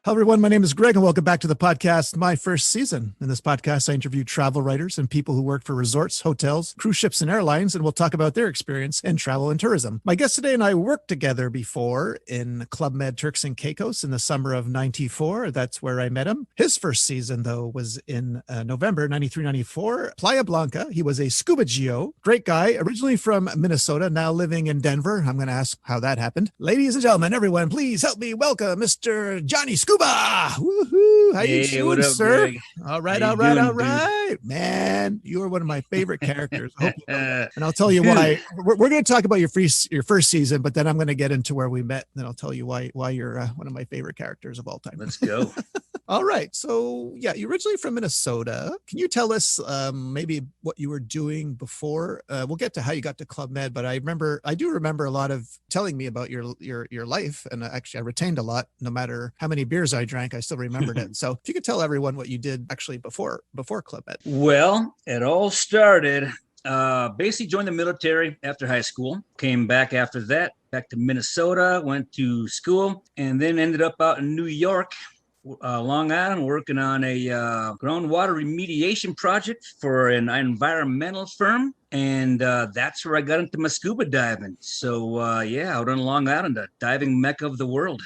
Hello, everyone. My name is Greg, and welcome back to the podcast, My First Season. In this podcast, I interview travel writers and people who work for resorts, hotels, cruise ships, and airlines, and we'll talk about their experience in travel and tourism. My guest today and I worked together before in Club Med Turks in Caicos in the summer of 94. That's where I met him. His first season, though, was in November 93, 94. Playa Blanca. He was a Scuba G.O. Great guy, originally from Minnesota, now living in Denver. I'm going to ask how that happened. Ladies and gentlemen, everyone, please help me welcome Mr. Johnny Scuba. Woohoo! How you doing, what up, sir? Greg? All right, How all you right, doing, all right. Man, you are one of my favorite characters. I hope you know that. And I'll tell you Dude. why. We're going to talk about your first season, but then I'm going to get into where we met. And then I'll tell you why you're one of my favorite characters of all time. Let's go. All right. So, yeah, you're originally from Minnesota. Can you tell us maybe what you were doing before? We'll get to how you got to Club Med, but I do remember a lot of telling me about your life. And actually, I retained a lot. No matter how many beers I drank, I still remembered it. So if you could tell everyone what you did actually before Club Med. Well, it all started, basically joined the military after high school, came back after that, back to Minnesota, went to school, and then ended up out in New York, Long Island, working on a groundwater remediation project for an environmental firm. And that's where I got into my scuba diving. So, out on Long Island, a diving mecca of the world.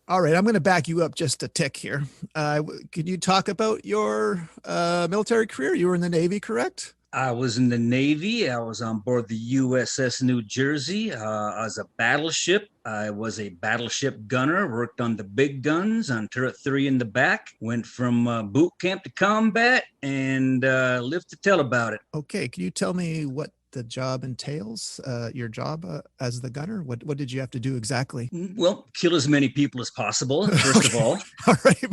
All right, I'm going to back you up just a tick here. Can you talk about your military career? You were in the Navy, correct? I was in the Navy. I was on board the U.S.S. New Jersey as a battleship. I was a battleship gunner, worked on the big guns on turret 3 in the back, went from boot camp to combat, and lived to tell about it. Okay, can you tell me what the job entails, your job as the gunner? What did you have to do exactly? Well, kill as many people as possible, first of all. All right.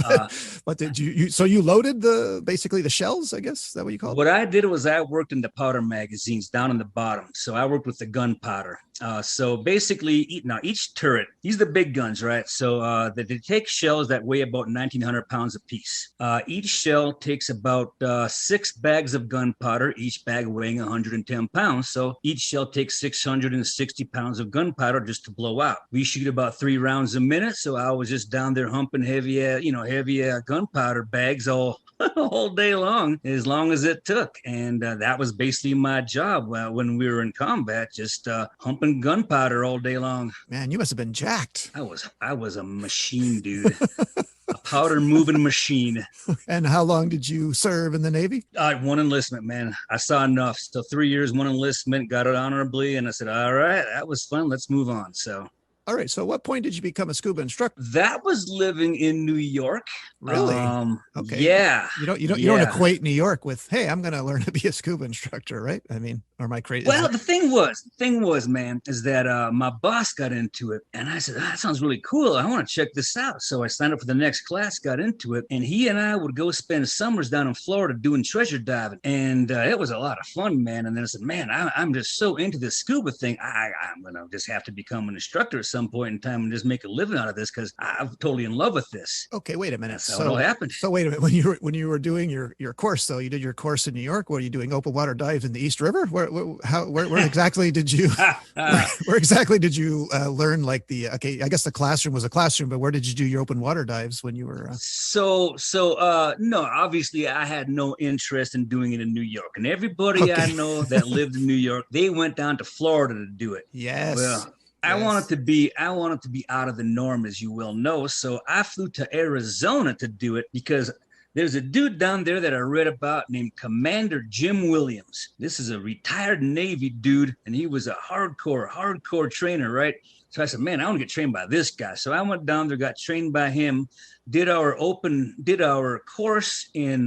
But did so you loaded basically the shells, I guess? Is that what you call it? What I did was I worked in the powder magazines down on the bottom. So I worked with the gunpowder. So basically, each turret, these are the big guns, right? So they take shells that weigh about 1,900 pounds a piece. Each shell takes about 6 bags of gunpowder, each bag weighing 110 pounds. So each shell takes 660 pounds of gunpowder just to blow out. We shoot about 3 rounds a minute. So I was just down there humping heavy gunpowder bags all day long as it took. And that was basically my job when we were in combat, just humping gunpowder all day long. Man, you must have been jacked. I was a machine, dude. A powder moving machine. And how long did you serve in the Navy? One enlistment, man. I saw enough. So 3 years, 1 enlistment, got it honorably. And I said, all right, that was fun. Let's move on. So. All right. So at what point did you become a scuba instructor? That was living in New York. Really? Okay. Yeah. You don't equate New York with, hey, I'm going to learn to be a scuba instructor, right? I mean, or am I crazy? Well, the thing was, man, is that my boss got into it, and I said, that sounds really cool. I want to check this out. So I signed up for the next class, got into it, and he and I would go spend summers down in Florida doing treasure diving, and it was a lot of fun, man. And then I said, man, I'm just so into this scuba thing. I'm gonna just have to become an instructor at some point in time and just make a living out of this because I'm totally in love with this. Okay, wait a minute. That's how it all happened. So wait a minute. When you were doing your course, though, you did your course in New York. Were you doing open water dives in the East River? Where exactly did you learn like the? Okay, I guess the classroom was a classroom, but where did you do your open water dives when you were? No, obviously I had no interest in doing it in New York, and everybody I know that lived in New York, they went down to Florida to do it. Yes. Well, I wanted to be out of the norm, as you well know. So I flew to Arizona to do it because there's a dude down there that I read about named Commander Jim Williams. This is a retired Navy dude, and he was a hardcore trainer, right? So I said, man, I want to get trained by this guy. So I went down there, got trained by him, did our course in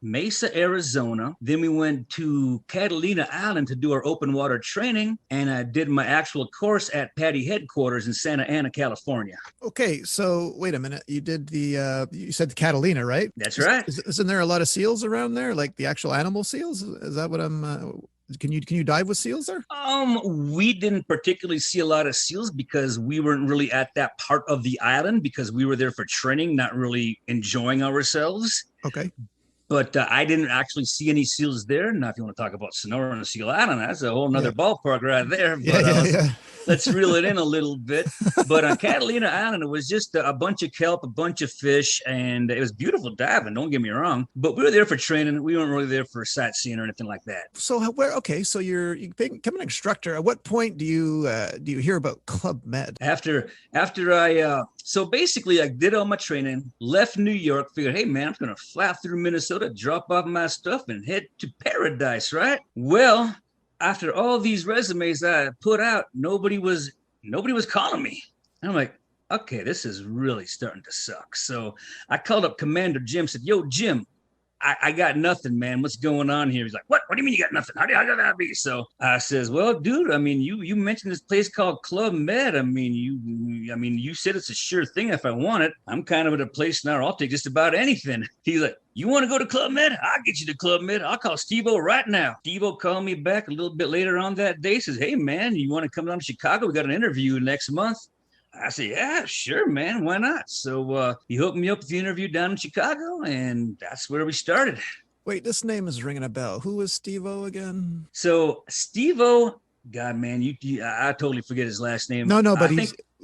Mesa, Arizona. Then we went to Catalina Island to do our open water training. And I did my actual course at Patty headquarters in Santa Ana, California. Okay. So wait a minute. You did you said the Catalina, right? That's right. Isn't there a lot of seals around there? Like the actual animal seals? Is that what I'm, can you dive with seals there? We didn't particularly see a lot of seals because we weren't really at that part of the island because we were there for training, not really enjoying ourselves. Okay. But I didn't actually see any seals there. Now, if you want to talk about Sonora and Seal Island, that's a whole nother ballpark right there. But let's reel it in a little bit. But on Catalina Island, it was just a bunch of kelp, a bunch of fish, and it was beautiful diving. Don't get me wrong. But we were there for training. We weren't really there for sightseeing or anything like that. So so you become an instructor. At what point do you hear about Club Med? After I so basically I did all my training, left New York, figured, hey man, I'm gonna fly through Minnesota, drop off my stuff, and head to paradise, right? Well, after all these resumes I put out, nobody was calling me. And I'm like, okay, this is really starting to suck. So I called up Commander Jim, said, yo, Jim, I got nothing, man. What's going on here? He's like, what? What do you mean you got nothing? How did that be? So I says, well, dude, I mean, you mentioned this place called Club Med. I mean, you said it's a sure thing if I want it. I'm kind of at a place now, I'll take just about anything. He's like, you want to go to Club Med? I'll get you to Club Med. I'll call Steve-O right now. Steve-O called me back a little bit later on that day, says, hey, man, you want to come down to Chicago? We got an interview next month. I said, yeah, sure, man. Why not? So he hooked me up with the interview down in Chicago, and that's where we started. Wait, this name is ringing a bell. Who was Steve-O again? So Steve-O, God, man, I totally forget his last name. No, but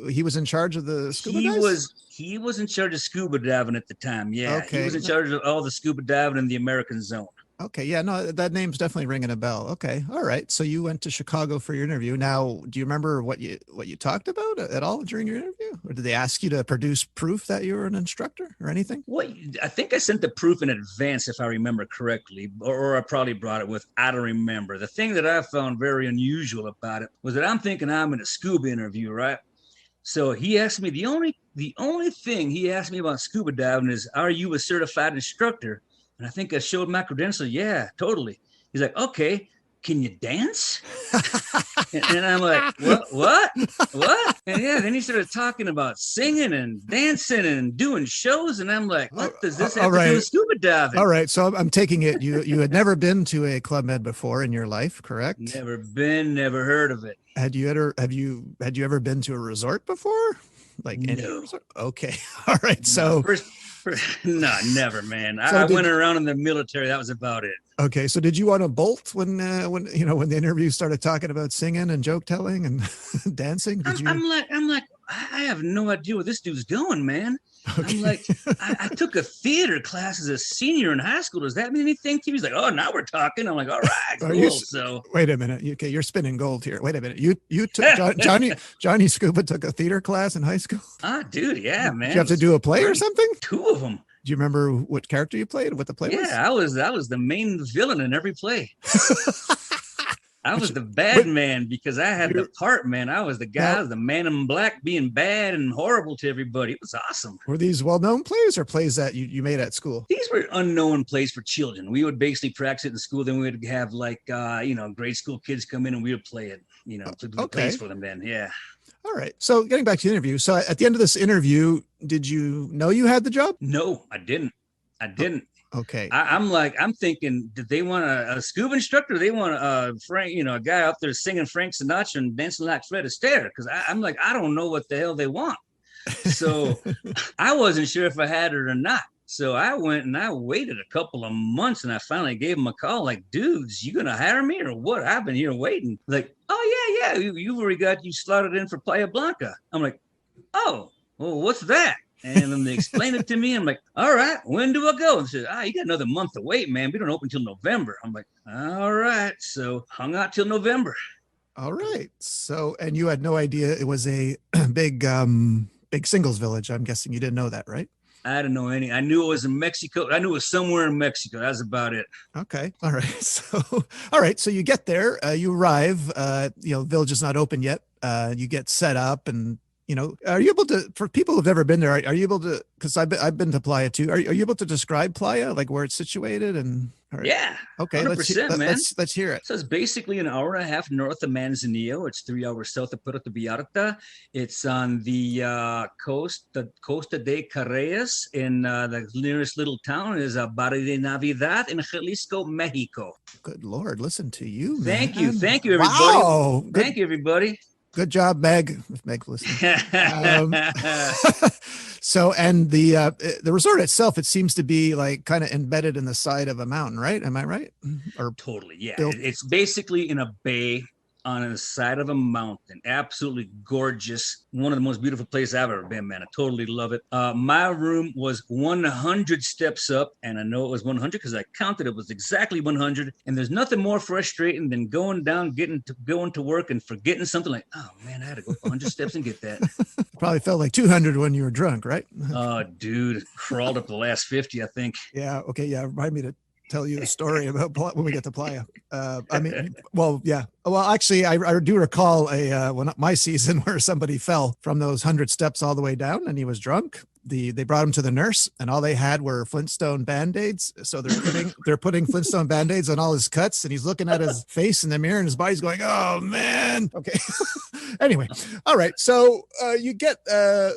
he was in charge of the scuba guys? He was in charge of scuba diving at the time. Yeah, okay. He was in charge of all the scuba diving in the American zone. Okay, yeah, no, that name's definitely ringing a bell. Okay, all right. So you went to Chicago for your interview. Now, do you remember what you talked about at all during your interview, or did they ask you to produce proof that you were an instructor or anything? Well, I think I sent the proof in advance, if I remember correctly, or I probably brought it with. I don't remember. The thing that I found very unusual about it was that I'm thinking I'm in a scuba interview, right? So he asked me the only thing he asked me about scuba diving is, "Are you a certified instructor?" And I think I showed my credential. Yeah, totally. He's like, okay, can you dance? and I'm like, what? And yeah, then he started talking about singing and dancing and doing shows. And I'm like, what does this have to do with scuba diving? All right. So I'm taking it you had never been to a Club Med before in your life, correct? Never been, never heard of it. Had you ever been to a resort before? Like any resort? Okay. All right. So no, never, man. I went around in the military. That was about it. Okay, so did you want to bolt when the interview started talking about singing and joke telling and dancing? I'm like, I have no idea where this dude's going, man. Okay. I'm like, I took a theater class as a senior in high school. Does that mean anything to you? He's like, oh, now we're talking. I'm like, all right, cool. So wait a minute. Okay, you're spinning gold here. Wait a minute. You took Johnny Scuba took a theater class in high school? Ah, dude, yeah, man. Did you have to do a play or something? 2 of them. Do you remember what character you played? What the play was? Yeah, I was the main villain in every play. I was the bad man because I had the part, man. I was the guy, I was the man in black being bad and horrible to everybody. It was awesome. Were these well-known plays or plays that you made at school? These were unknown plays for children. We would basically practice it in school. Then we would have like, grade school kids come in and we would play it, plays for them then. Yeah. All right. So getting back to the interview. So at the end of this interview, did you know you had the job? No, I didn't. Okay. I'm thinking, did they want a scuba instructor? Or they want a guy out there singing Frank Sinatra and dancing like Fred Astaire? Because I'm like, I don't know what the hell they want. So I wasn't sure if I had it or not. So I went and I waited a couple of months and I finally gave them a call like, dudes, you going to hire me or what? I've been here waiting. Like, oh, yeah. You've already got you slotted in for Playa Blanca. I'm like, oh, well, what's that? And then they explained it to me. I'm like, all right, when do I go? And they said, you got another month to wait, man. We don't open till November. I'm like, all right. So hung out till November. All right. So, and you had no idea it was a big singles village. I'm guessing you didn't know that, right? I didn't know any. I knew it was in Mexico. I knew it was somewhere in Mexico. That's about it. Okay. All right. So you get there, you arrive, the village is not open yet. You get set up and, are you able to, for people who've never been there, are you able to, because I've been to Playa too. Are you able to describe Playa, like where it's situated? And yeah. Okay. 100%, man. Let's hear it. So it's basically an hour and a half north of Manzanillo. It's 3 hours south of Puerto Vallarta. It's on the Costa de Carreras, and the nearest little town is Barrio de Navidad in Jalisco, Mexico. Good Lord. Listen to you, man. Thank you, everybody. Wow. Thank you, everybody. Good job, Meg. If Meg's listening. So, and the resort itself, it seems to be like kind of embedded in the side of a mountain, right? Am I right? Or Totally. Yeah. built? It's basically in a bay on the side of a mountain. Absolutely gorgeous. One of the most beautiful places I've ever been, man. I totally love it. My room was 100 steps up, and I know it was 100 because I counted. It was exactly 100. And there's nothing more frustrating than going down, going to work and forgetting something like, oh man, I had to go up 100 steps and get that. Probably felt like 200 when you were drunk, right? Oh, dude, crawled up the last 50, I think. Yeah. Okay. Yeah. Remind me to tell you a story about when we get to Playa. I mean, well, yeah. Well, actually, I do recall my season where somebody fell from those 100 steps all the way down, and he was drunk. They brought him to the nurse, and all they had were Flintstone Band-Aids. So they're putting Flintstone Band-Aids on all his cuts, and he's looking at his face in the mirror, and his body's going, "Oh man." Okay. Anyway, all right. So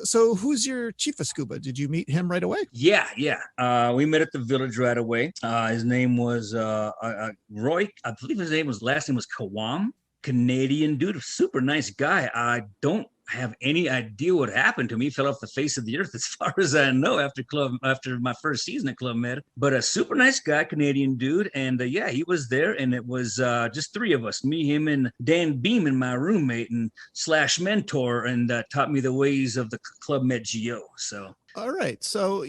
so who's your chief of scuba? Did you meet him right away? Yeah. We met at the village right away. His name was Roy. I believe his last name was Kawam. Canadian dude, super nice guy. I don't have any idea what happened to me. He fell off the face of the earth, as far as I know, after my first season at Club Med. But a super nice guy, Canadian dude, and yeah, he was there, and it was just three of us, me, him, and Dan Beeman, my roommate and slash mentor, and taught me the ways of the Club Med G.O. So. All right. So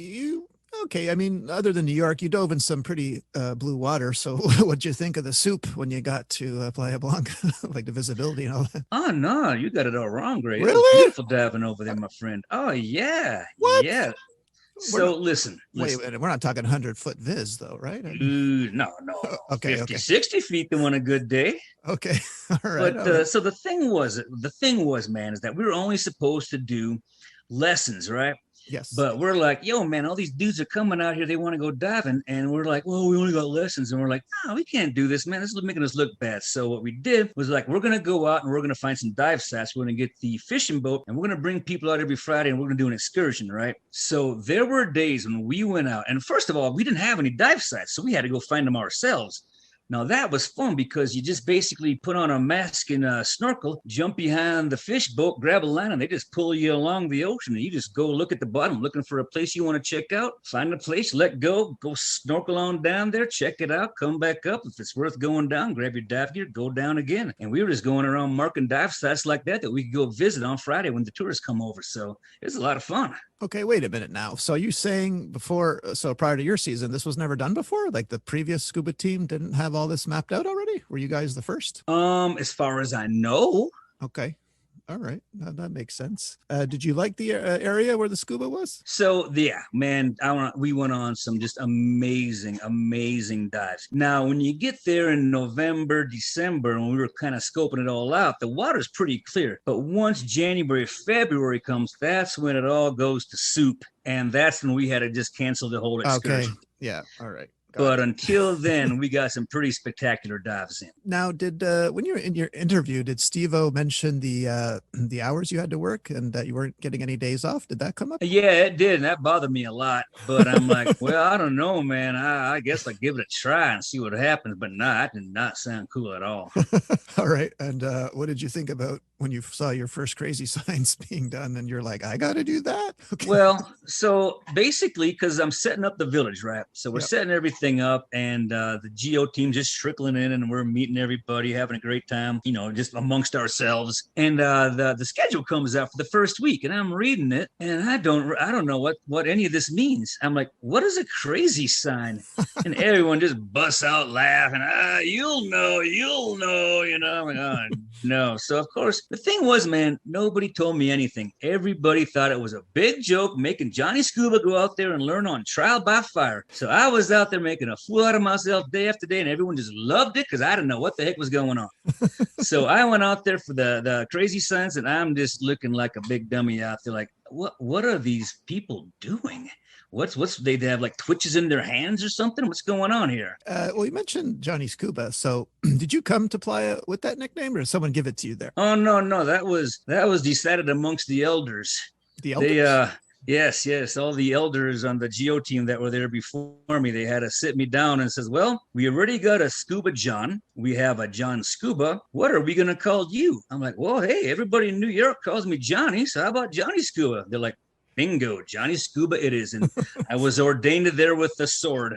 okay. I mean, other than New York, you dove in some pretty blue water. So what'd you think of the soup when you got to Playa Blanca? Like the visibility and all that? Oh, no, you got it all wrong, Gray. Really? It was beautiful diving over there, my friend. Oh, yeah. What? Yeah. So listen. Wait, we're not talking 100-foot viz though, right? No. Okay. 50, 60 feet on a good day. Okay. All right. But so the thing was, man, is that we were only supposed to do lessons, right? Yes. But we're like, yo, man, all these dudes are coming out here. They want to go diving. And we're like, well, we only got lessons. And we're like, no, we can't do this, man. This is making us look bad. So what we did was like, we're going to go out and we're going to find some dive sites. We're going to get the fishing boat and we're going to bring people out every Friday and we're going to do an excursion, right? So there were days when we went out. And first of all, we didn't have any dive sites. So we had to go find them ourselves. Now that was fun because you just basically put on a mask and a snorkel, jump behind the fish boat, grab a line, and they just pull you along the ocean. And you just go look at the bottom, looking for a place you want to check out, find a place, let go snorkel on down there, check it out, come back up. If it's worth going down, grab your dive gear, go down again. And we were just going around marking dive sites like that we could go visit on Friday when the tourists come over. So it's a lot of fun. Okay, wait a minute now. So you saying prior to your season, this was never done before? Like the previous scuba team didn't have all this mapped out already? Were you guys the first? As far as I know. Okay. All right. That makes sense. Did you like the area where the scuba was? So yeah, man, we went on some just amazing dives. Now, when you get there in November, December, and we were kind of scoping it all out, the water's pretty clear. But once January, February comes, that's when it all goes to soup. And that's when we had to just cancel the whole excursion. Okay. Yeah. All right. But until then, we got some pretty spectacular dives in. Now, when you were in your interview, did Steve-O mention the hours you had to work and that you weren't getting any days off? Did that come up? Yeah, it did. And that bothered me a lot. But I'm like, well, I don't know, man. I guess I'll give it a try and see what happens. But no, that did not sound cool at all. All right. And what did you think about when you saw your first crazy signs being done and you're like, I got to do that? Okay. Well, so basically, because I'm setting up the village, right? So we're setting everything up and the G.O team just trickling in and we're meeting everybody, having a great time, just amongst ourselves. And the schedule comes out for the first week and I'm reading it and I don't know what any of this means. I'm like, what is a crazy sign? And everyone just busts out laughing. You'll know. I'm like, oh, no. So of course, the thing was, man, nobody told me anything. Everybody thought it was a big joke, making Johnny Scuba go out there and learn on trial by fire. So I was out there making a fool out of myself day after day, and everyone just loved it because I didn't know what the heck was going on. So I went out there for the crazy signs, and I'm just looking like a big dummy out there. Like, what are these people doing? What's they have like twitches in their hands or something? What's going on here? Well, you mentioned Johnny Scuba. So did you come to Playa with that nickname or did someone give it to you there? Oh, no. That was decided amongst the elders. The elders? Yes. All the elders on the G.O team that were there before me, they had to sit me down and says, well, we already got a Scuba John. We have a John Scuba. What are we going to call you? I'm like, well, hey, everybody in New York calls me Johnny. So how about Johnny Scuba? They're like, Bingo, Johnny Scuba it is. And I was ordained there with the sword.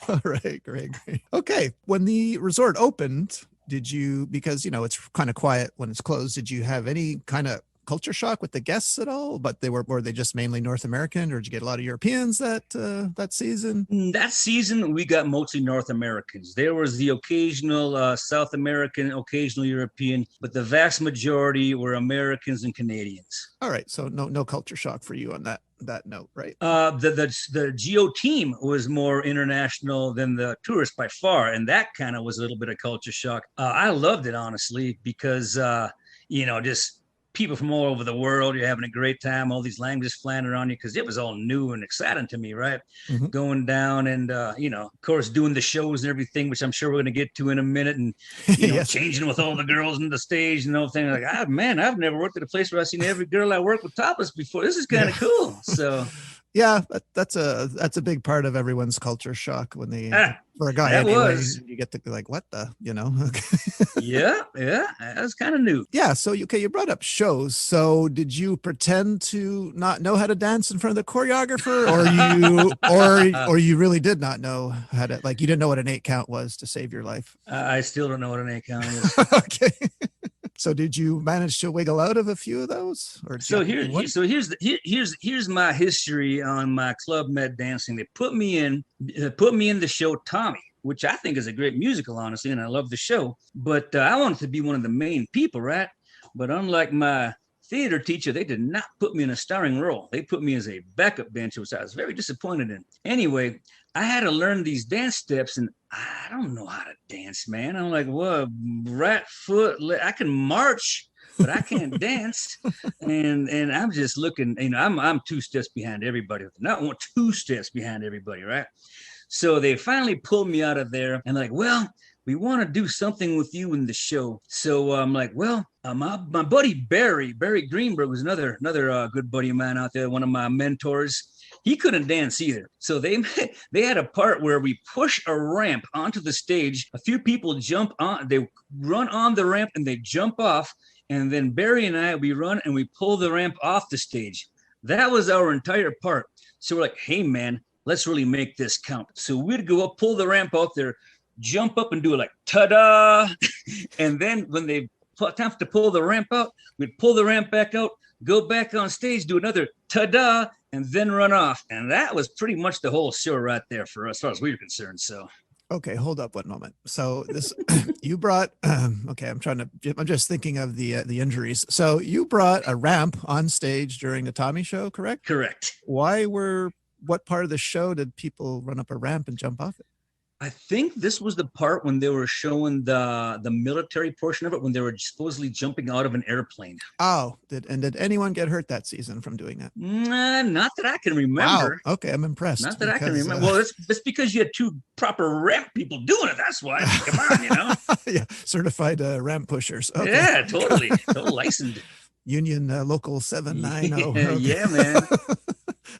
All right, great. Okay, when the resort opened, did you, because it's kind of quiet when it's closed, did you have any kind of culture shock with the guests at all? But were they just mainly North American, or did you get a lot of Europeans that season? That season, we got mostly North Americans. There was the occasional South American, occasional European, but the vast majority were Americans and Canadians. All right, so no culture shock for you on that note, right? The G.O team was more international than the tourists by far, and that kind of was a little bit of culture shock. I loved it, honestly, because just people from all over the world, you're having a great time, all these languages flying around you, because it was all new and exciting to me, right? Mm-hmm. Going down and of course doing the shows and everything, which I'm sure we're going to get to in a minute, and yes. Changing with all the girls on the stage and everything. Like, man, I've never worked at a place where I've seen every girl I work with topless before. This is kind of cool. So yeah, that's a big part of everyone's culture shock when they for a guy anyway, you get to be like, what the, yeah, that was kind of new. Yeah, so you brought up shows. So did you pretend to not know how to dance in front of the choreographer, or you really did not know how to, like, you didn't know what an 8 count was to save your life? I still don't know what an 8 count is. Okay. So did you manage to wiggle out of a few of those? Here's my history on my Club Med dancing. They put me in the show Tommy, which I think is a great musical, honestly, and I love the show. But I wanted to be one of the main people, right? But unlike my theater teacher, they did not put me in a starring role. They put me as a backup dancer, which I was very disappointed in. Anyway, I had to learn these dance steps, and I don't know how to dance, man. I'm like, well, right foot, I can march, but I can't dance. And I'm just looking, I'm 2 steps behind everybody. Not 2 steps behind everybody, right? So they finally pulled me out of there, and like, well, we want to do something with you in the show. So I'm like, well, my buddy Barry Greenberg was another good buddy of mine out there, one of my mentors. He couldn't dance either. So they had a part where we push a ramp onto the stage. A few people jump on, they run on the ramp and they jump off. And then Barry and I, we run and we pull the ramp off the stage. That was our entire part. So we're like, hey, man, let's really make this count. So we'd go up, pull the ramp out there, jump up and do it like, ta-da. And then when they time to pull the ramp out, we'd pull the ramp back out, go back on stage, do another ta-da, and then run off. And that was pretty much the whole show right there for us, as far as we were concerned. So, okay, hold up one moment. So this, you brought, okay, I'm just thinking of the injuries. So you brought a ramp on stage during the Tommy show, correct? Correct. What part of the show did people run up a ramp and jump off it? I think this was the part when they were showing the military portion of it, when they were supposedly jumping out of an airplane. Oh, did anyone get hurt that season from doing that? Not that I can remember. Wow. Okay, I'm impressed. Not that I can remember. Well, it's because you had 2 proper ramp people doing it. That's why. Come on, Yeah, certified ramp pushers. Okay. Yeah, totally. Total licensed. Union Local 790. Okay. Yeah, man.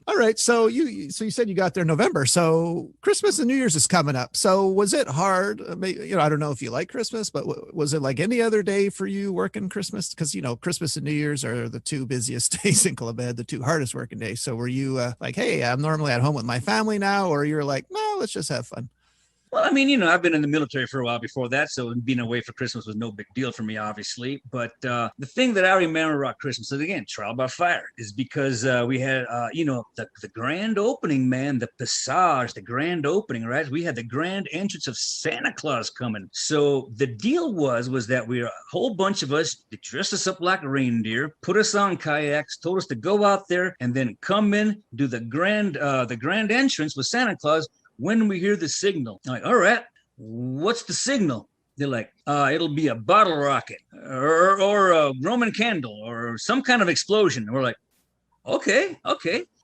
All right. So you said you got there in November. So Christmas and New Year's is coming up. So was it hard? I don't know if you like Christmas, but was it like any other day for you working Christmas? Because, Christmas and New Year's are the 2 busiest days in Club Med, the 2 hardest working days. So were you like, hey, I'm normally at home with my family now, or you're like, no, let's just have fun? Well, I mean, I've been in the military for a while before that, so being away for Christmas was no big deal for me, obviously. But the thing that I remember about Christmas, and again, trial by fire, is because we had, the grand opening, man, the passage, the grand opening, right? We had the grand entrance of Santa Claus coming. So the deal was that we were a whole bunch of us, they dressed us up like reindeer, put us on kayaks, told us to go out there and then come in, do the grand entrance with Santa Claus. When we hear the signal, I'm like, all right, what's the signal? They're like, it'll be a bottle rocket or a Roman candle or some kind of explosion. And we're like, okay.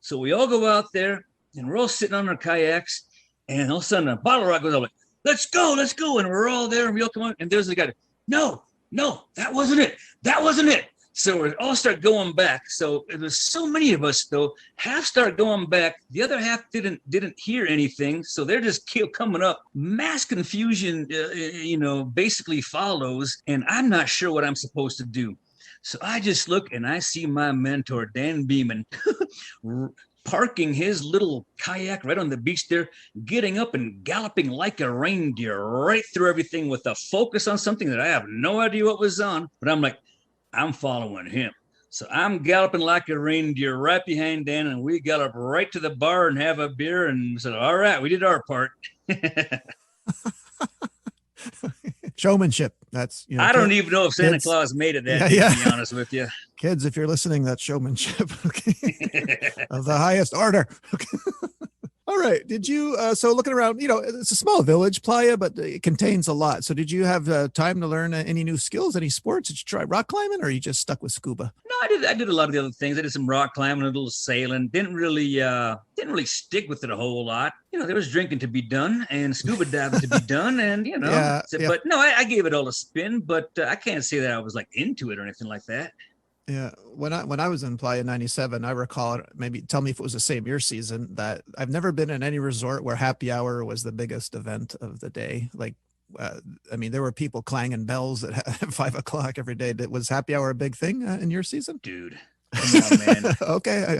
So we all go out there and we're all sitting on our kayaks, and all of a sudden a bottle rocket goes up, like, let's go. And we're all there and we all come out, and there's the guy, no, that wasn't it. So we all start going back. So there's so many of us, though. Half start going back. The other half didn't hear anything. So they're just coming up. Mass confusion, basically follows. And I'm not sure what I'm supposed to do. So I just look and I see my mentor, Dan Beeman, parking his little kayak right on the beach there, getting up and galloping like a reindeer right through everything with a focus on something that I have no idea what was on. But I'm like, I'm following him. So I'm galloping like a reindeer right behind Dan, and we gallop right to the bar and have a beer and said, all right, we did our part. Showmanship. That's, I don't even know if Santa Claus made it that day, to be honest with you. Kids, if you're listening, that's showmanship. Okay. Of the highest order. Okay. All right. Did you, so looking around, it's a small village, Playa, but it contains a lot. So did you have time to learn any new skills, any sports? Did you try rock climbing, or are you just stuck with scuba? No, I did a lot of the other things. I did some rock climbing, a little sailing. Didn't really stick with it a whole lot. There was drinking to be done and scuba diving to be done, and but no, I gave it all a spin. But I can't say that I was like into it or anything like that. Yeah. When I was in Playa 97, I recall, maybe tell me if it was the same year season, that I've never been in any resort where happy hour was the biggest event of the day. Like, there were people clanging bells at 5 o'clock every day. Was happy hour a big thing in your season? Dude, come on, man. Okay.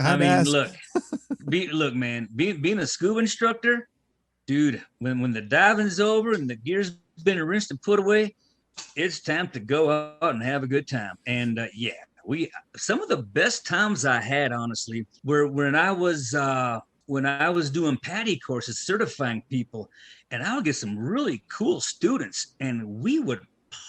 Look, man, being a scuba instructor, dude, when the diving's over and the gear's been rinsed and put away, it's time to go out and have a good time. And some of the best times I had, honestly, were when I was doing PADI courses, certifying people, and I would get some really cool students, and we would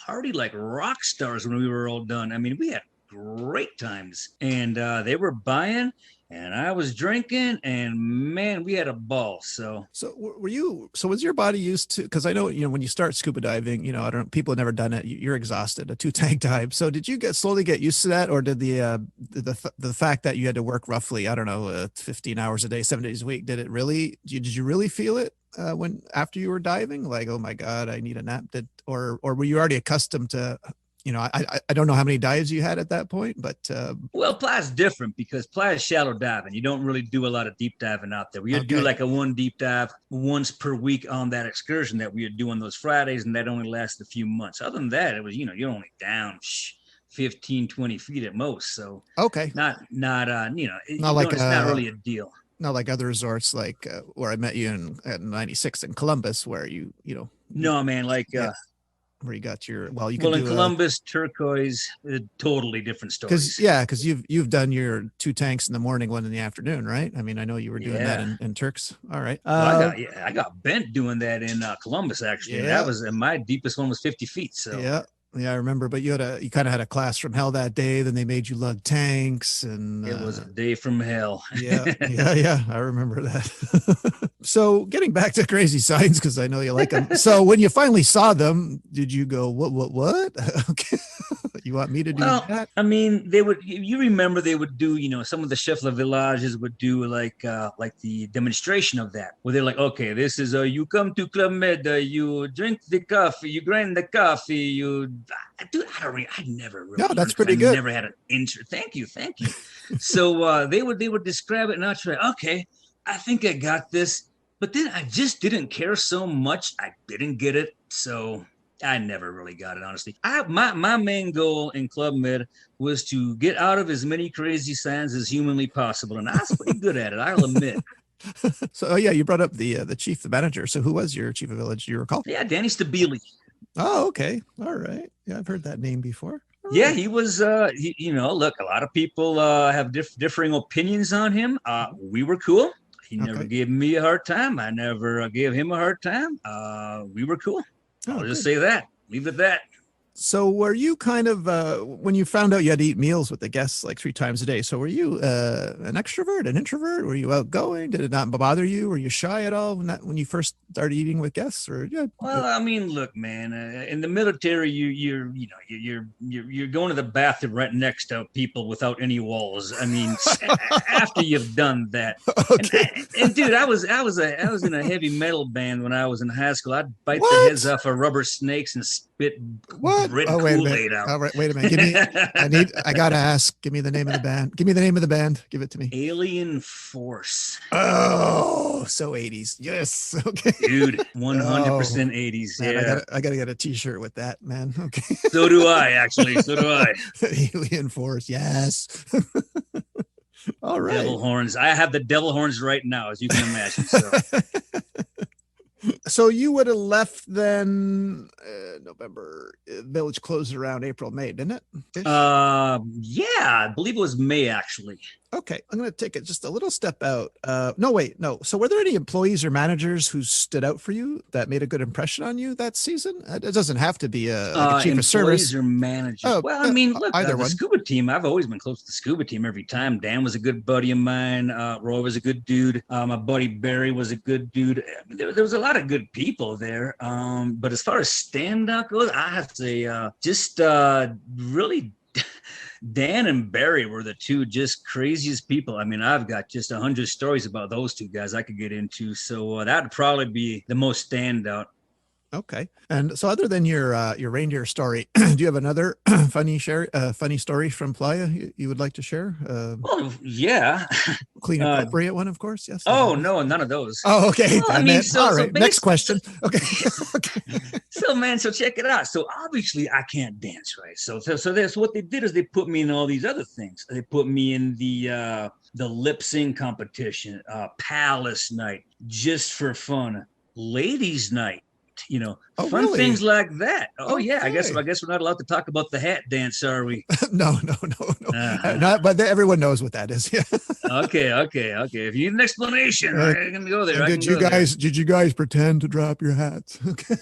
party like rock stars when we were all done. We had great times, and they were buying, and I was drinking, and man, we had a ball. So was your body used to, because I know, when you start scuba diving, people have never done it. You're exhausted, a 2-tank dive. So did you slowly get used to that? Or did the fact that you had to work roughly, 15 hours a day, 7 days a week, did you really feel it after you were diving? Like, oh my God, I need a nap. Or were you already accustomed to, I don't know how many dives you had at that point, but well, Playa's different because Playa's shallow diving. You don't really do a lot of deep diving out there. We would do like a one deep dive once per week on that excursion that we would do on those Fridays, and that only lasted a few months. Other than that, it was you're only down 15, 20 feet at most. So not it's not really a deal. Not like other resorts, like where I met you at 96 in Columbus, where no, man, where you got your, in Columbus, turquoise, totally different stories. Because you've done your 2 tanks in the morning, 1 in the afternoon, right? I know you were doing that in Turks. All right. I got bent doing that in Columbus, actually. Yeah. That was my deepest one was 50 feet. So yeah, I remember. But you kind of had a class from hell that day. Then they made you lug tanks, and it was a day from hell. Yeah, I remember that. So getting back to crazy signs, because I know you like them. So when you finally saw them, did you go, what? Okay. You want me to do that? They would, you remember they would do, some of the chefs de villages would do like the demonstration of that, where they're like, okay, this is, you come to Club Med, you drink the coffee, you grind the coffee, I never really. No, that's pretty good. I never had an intro. Thank you. So they would describe it, and I'd try, okay, I think I got this. But then I just didn't care so much. I didn't get it. So I never really got it, honestly. My main goal in Club Med was to get out of as many crazy signs as humanly possible. And I was pretty good at it, I'll admit. So, you brought up the chief, the manager. So who was your chief of village? Do you recall? Yeah, Danny Stabile. Oh, okay. All right. Yeah, I've heard that name before. All yeah, right. he was, look, a lot of people have differing opinions on him. We were cool. He never gave me a hard time. I never gave him a hard time. We were cool. I'll just say that. Leave it at that. So were you kind of, when you found out you had to eat meals with the guests like 3 times a day, so were you an extrovert, an introvert? Were you outgoing? Did it not bother you? Were you shy at all when you first started eating with guests? Or Well, look, man, in the military, you're going to the bathroom right next to people without any walls. After you've done that, and dude, I was in a heavy metal band when I was in high school. I'd bite the heads off of rubber snakes and spit red Kool-Aid out. All right, wait a minute. I gotta ask. Give me the name of the band. Give me the name of the band. Give it to me. Alien Force. Oh, so 80s. Yes. Okay. Dude, Oh, 100% 80s. man, Yeah. I gotta get a t-shirt with that, man. Okay. So do I, actually. So do I. Alien Force. Yes. All right. Devil horns. I have the devil horns right now, as you can imagine. So So you would have left then November. Village closed around April, May, didn't it? yeah, I believe it was May actually. Okay, I'm going to take it just a little step out. No, wait, no. So were there any employees or managers who stood out for you that made a good impression on you that season? It doesn't have to be like a chief of service. Employees or managers. Oh, Well, I mean, look, either the one. scuba team, I've always been close to the scuba team every time. Dan was a good buddy of mine. Roy was a good dude. My buddy Barry was a good dude. There was a lot of good people there. But as far as stand-up goes, I have to say just really Dan and Barry were the two just craziest people. I mean, I've got just 100 stories about those two guys I could get into. So that'd probably be the most standout. Okay. And so other than your reindeer story, do you have another funny story from Playa you would like to share? Oh, yeah. Clean appropriate one, of course. Yes. Oh, no, none of those. Oh, okay. Well, I mean, all right. Next question. Okay. Okay. So, man, so check it out. So obviously I can't dance, right? So that's what they did is they put me in all these other things. They put me in the lip sync competition, palace night, just for fun, ladies night. Fun really? things like that. Oh, okay. yeah. I guess we're not allowed to talk about the hat dance, are we? No. But everyone knows what that is. Yeah. Okay. If you need an explanation, I can go there. Did you guys pretend to drop your hats? Okay.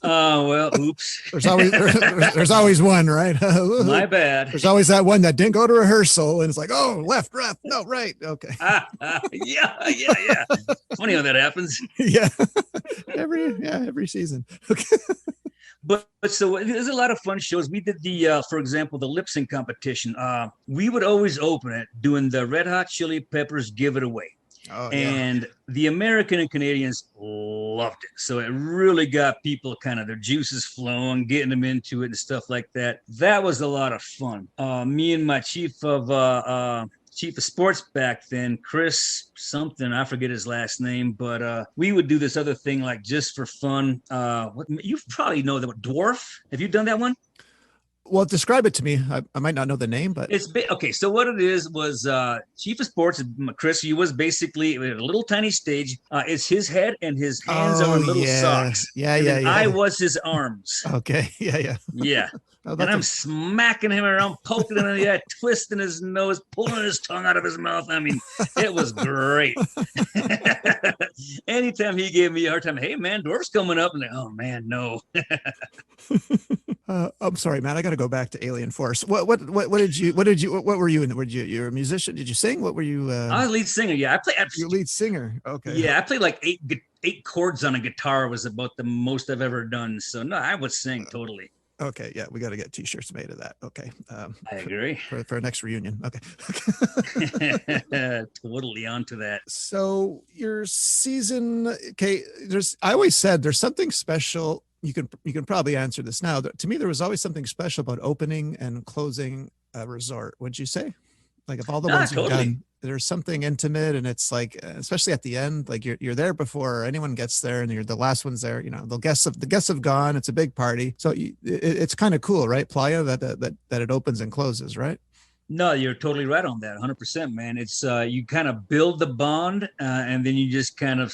Oh, well, oops. There's always one, right? My bad. There's always that one that didn't go to rehearsal, and it's like, oh, left, no, right. Okay. Yeah. Funny how that happens. Yeah. Every season. Okay. But so there's a lot of fun shows. We did for example, the lip sync competition. We would always open it doing the Red Hot Chili Peppers Give It Away. Oh, yeah. And the American and Canadians loved it. So it really got people kind of their juices flowing, getting them into it and stuff like that. That was a lot of fun. Me and my chief of sports back then, Chris something, I forget his last name, but we would do this other thing like just for fun. You probably know that Dwarf. Have you done that one? Well, describe it to me. I might not know the name, but it's okay. So what it is was chief of sports, Chris. He was basically a little tiny stage. It's his head and his hands are in little socks. Yeah. I was his arms. Okay. Yeah. And I'm smacking him around, poking him in the eye, twisting his nose, pulling his tongue out of his mouth. I mean, it was great. Anytime he gave me a hard time, hey man, Dwarf's coming up, and like, oh man, no. I'm sorry, man. I got to go back to Alien Force. What were you in? You're a musician? Did you sing? What were you? I was lead singer. Yeah, I play. You're lead singer. Okay. Yeah, I played like eight chords on a guitar. Was about the most I've ever done. So no, I would sing totally. Okay, yeah, we got to get t-shirts made of that. Okay. I agree. For our next reunion. Okay. Totally onto that. So your season, okay, I always said there's something special. You can probably answer this now. To me, there was always something special about opening and closing a resort. What'd you say? Like of all the ones you've done, there's something intimate, and it's like, especially at the end, like you're there before anyone gets there, and you're the last ones there. The guests have gone. It's a big party, so it's kind of cool, right? Playa that it opens and closes, right? No, you're totally right on that. 100%, man. It's you kind of build the bond, and then you just kind of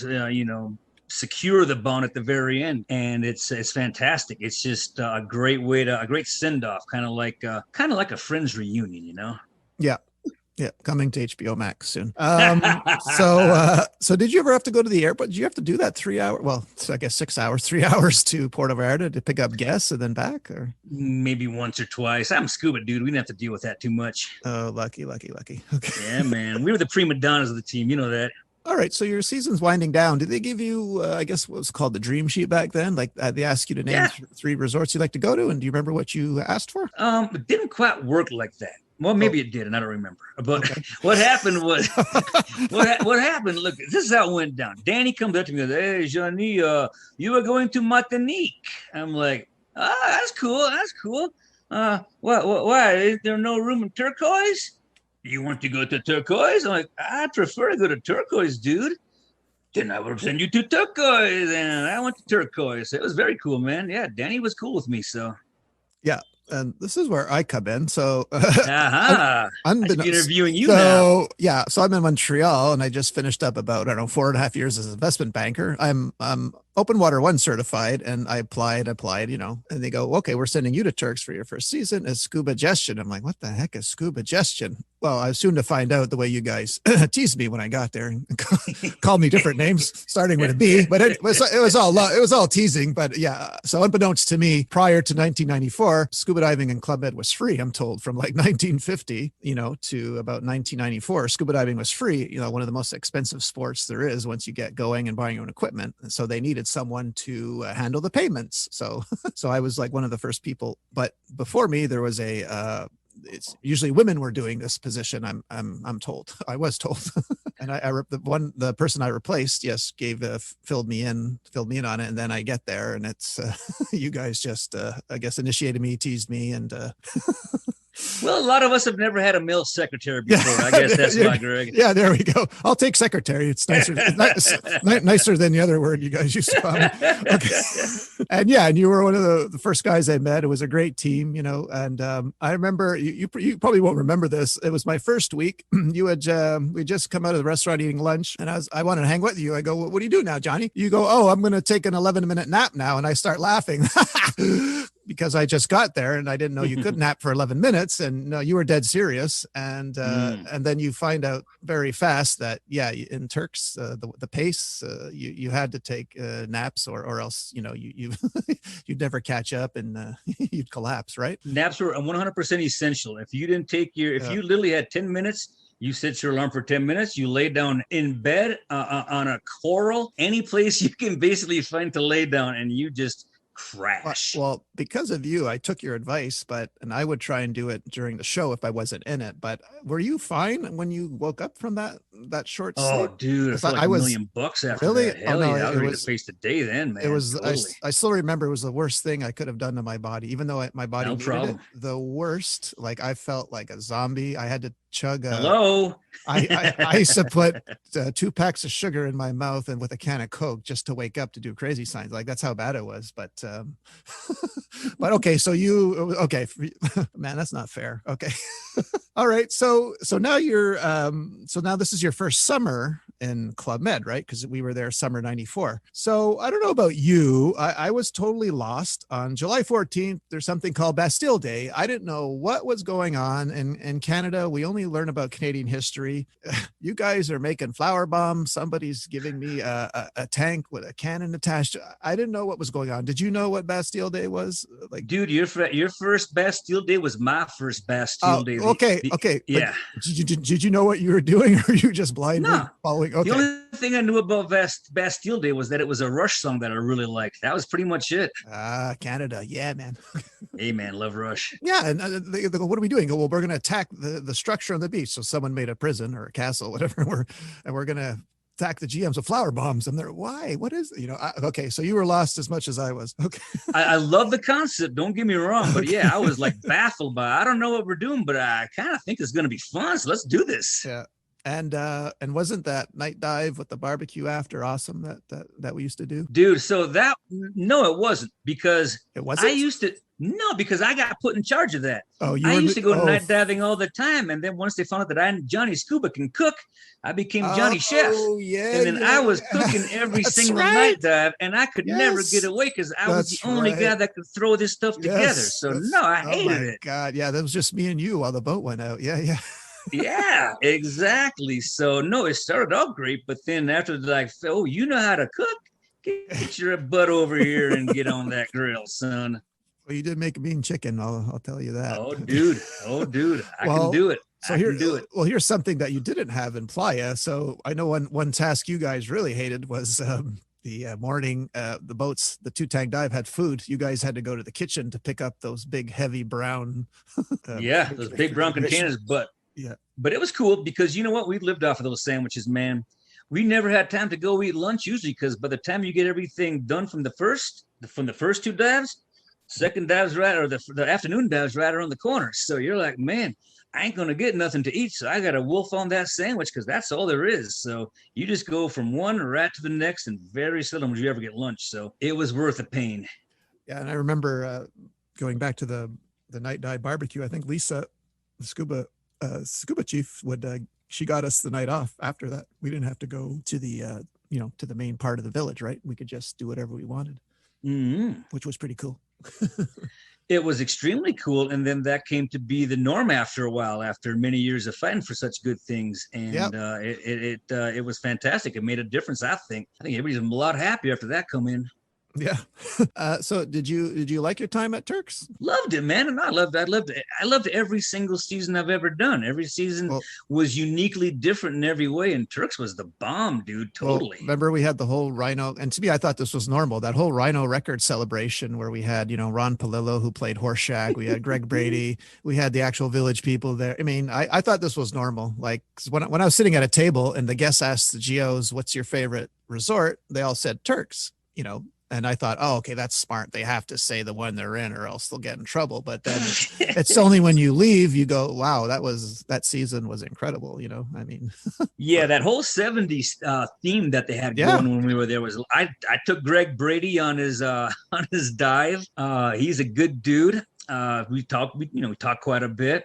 secure the bond at the very end, and it's fantastic. It's just a great send off, kind of like a friends reunion, Yeah, coming to HBO Max soon. So did you ever have to go to the airport? Did you have to do that 3 hour? Well, I guess 6 hours, 3 hours to Puerto Vallarta to pick up guests and then back, or maybe once or twice. I'm scuba, dude. We didn't have to deal with that too much. Oh, lucky. Okay. Yeah, man. We were the prima donnas of the team. You know that. All right, so your season's winding down. Did they give you, I guess, what was called the dream sheet back then? Like they asked you to name 3 resorts you'd like to go to, and do you remember what you asked for? It didn't quite work like that. Well, maybe it did, and I don't remember. But okay. What happened was, what happened? Look, this is how it went down. Danny comes up to me and goes, "Hey, Johnny, you are going to Martinique." I'm like, that's cool. Why? Is there no room in Turquoise? You want to go to Turquoise? I'm like, I prefer to go to Turquoise, dude. Then I would send you to turquoise, and I went to turquoise. It was very cool, man. Yeah, Danny was cool with me, so. Yeah. And this is where I come in. So, I should be unbeknownst. interviewing you now. So, yeah. So I'm in Montreal and I just finished up about, I don't know, 4.5 years as an investment banker. I'm open water one certified and I applied, and they go, okay, we're sending you to Turks for your first season as scuba gestion. I'm like, what the heck is scuba gestion? Well, I was soon to find out the way you guys teased me when I got there and called me different names, starting with a B. But it was all teasing. But yeah, so unbeknownst to me, prior to 1994, scuba diving in Club Med was free. I'm told from like 1950, to about 1994, scuba diving was free. One of the most expensive sports there is once you get going and buying your own equipment. And so they needed someone to handle the payments. So I was like one of the first people. But before me, there was it's usually women were doing this position. I'm told. I was told, and the person I replaced, yes, filled me in on it, and then I get there, and it's you guys just I guess initiated me, teased me, and. Well, a lot of us have never had a male secretary before. I guess that's why, Greg. Yeah, there we go. I'll take secretary. It's nicer, nicer than the other word you guys used to call me. Okay. And you were one of the first guys I met. It was a great team, and I remember you probably won't remember this. It was my first week. We just come out of the restaurant eating lunch, and I wanted to hang with you. I go, what do you do now, Johnny? You go, oh, I'm going to take an 11-minute nap now. And I start laughing. Because I just got there and I didn't know you could nap for 11 minutes and no, you were dead serious. And then you find out very fast that, yeah, in Turks, the pace, you had to take naps or else, you'd never catch up and you'd collapse, right? Naps were 100% essential. If you didn't take if you literally had 10 minutes, you set your alarm for 10 minutes. You lay down in bed on a coral, any place you can basically find to lay down, and you just crash. Well, because of you, I took your advice, and I would try and do it during the show if I wasn't in it. But were you fine when you woke up from that short sleep? Oh, dude, I felt like $1 million after really? that. Hell yeah, I was ready to face the day then, man. It was. Totally. I still remember it was the worst thing I could have done to my body, even though my body needed it. The worst. Like I felt like a zombie. I had to chug. Hello. I used to put 2 packs of sugar in my mouth and with a can of Coke just to wake up to do crazy signs. Like that's how bad it was. But okay. So man, that's not fair. Okay. All right. So now now this is your first summer in Club Med, right? Because we were there summer 94. So I don't know about you. I was totally lost on July 14th. There's something called Bastille Day. I didn't know what was going on in Canada. We only learn about Canadian history. You guys are making flower bombs. Somebody's giving me a tank with a cannon attached. I didn't know what was going on. Did you know what Bastille Day was? Like, dude, your first Bastille Day was my first Bastille Day. Okay. Yeah. Did you know what you were doing, or are you just blindly following? Okay. The only thing I knew about Bastille Day was that it was a Rush song that I really liked. That was pretty much it. Canada. Yeah, man. Hey, man, love Rush. Yeah, and they go, what are we doing? Well, we're going to attack the structure on the beach. So someone made a prison or a castle, whatever, we're going to attack the GMs with flower bombs. And they're, why? What is it? Okay, so you were lost as much as I was. Okay. I love the concept. Don't get me wrong. But yeah, I was like baffled by, I don't know what we're doing, but I kind of think it's going to be fun. So let's do this. Yeah. And wasn't that night dive with the barbecue after awesome that we used to do? Dude, so no, it wasn't, because it wasn't? Because I got put in charge of that. Oh, I used to go night diving all the time. And then once they found out that Johnny-Scuba can cook, I became Johnny Chef. Yeah. And then I was cooking every single night dive, and I could never get away because I was the only guy that could throw this stuff together. So I hated it. God, yeah, that was just me and you while the boat went out. Yeah. Yeah, exactly. So no, it started off great, but then after, like, oh, you know how to cook? Get your butt over here and get on that grill, son. Well, you did make a mean chicken. I'll tell you that. Oh, dude, I can do it. So here's something that you didn't have in Playa. So I know one task you guys really hated was the morning. The boats, the 2-tank dive had food. You guys had to go to the kitchen to pick up those big, heavy brown. Those big brown containers, but. Yeah, but it was cool because you know what? We lived off of those sandwiches, man. We never had time to go eat lunch usually, because by the time you get everything done from the first 2 dives, second dives right, or the afternoon dives right around the corner. So you're like, man, I ain't gonna get nothing to eat, so I got to wolf on that sandwich because that's all there is. So you just go from one right to the next, and very seldom would you ever get lunch. So it was worth the pain. Yeah, and I remember going back to the night dive barbecue. I think Lisa, the scuba chief, would she got us the night off after that. We didn't have to go to the to the main part of the village, right? We could just do whatever we wanted, which was pretty cool. It was extremely cool, and then that came to be the norm after a while, after many years of fighting for such good things. And Yep. It was fantastic. It made a difference. I think everybody's a lot happier after that come in. Yeah. So did you like your time at Turks? Loved it, man. And I loved it. I loved every single season I've ever done. Every season was uniquely different in every way. And Turks was the bomb, dude. Totally. Well, remember we had the whole Rhino, and to me, I thought this was normal. That whole Rhino record celebration where we had, Ron Palillo, who played Horseshack. We had Greg Brady. We had the actual village people there. I mean, I thought this was normal. Like when I was sitting at a table and the guests asked the G.O.s, what's your favorite resort? They all said Turks, And I thought, oh, okay, that's smart. They have to say the one they're in or else they'll get in trouble. But then it's only when you leave, you go, wow, that season was incredible. I mean, yeah, that whole 70s theme that they had going when we were there was, I took Greg Brady on his dive. He's a good dude. We talked quite a bit.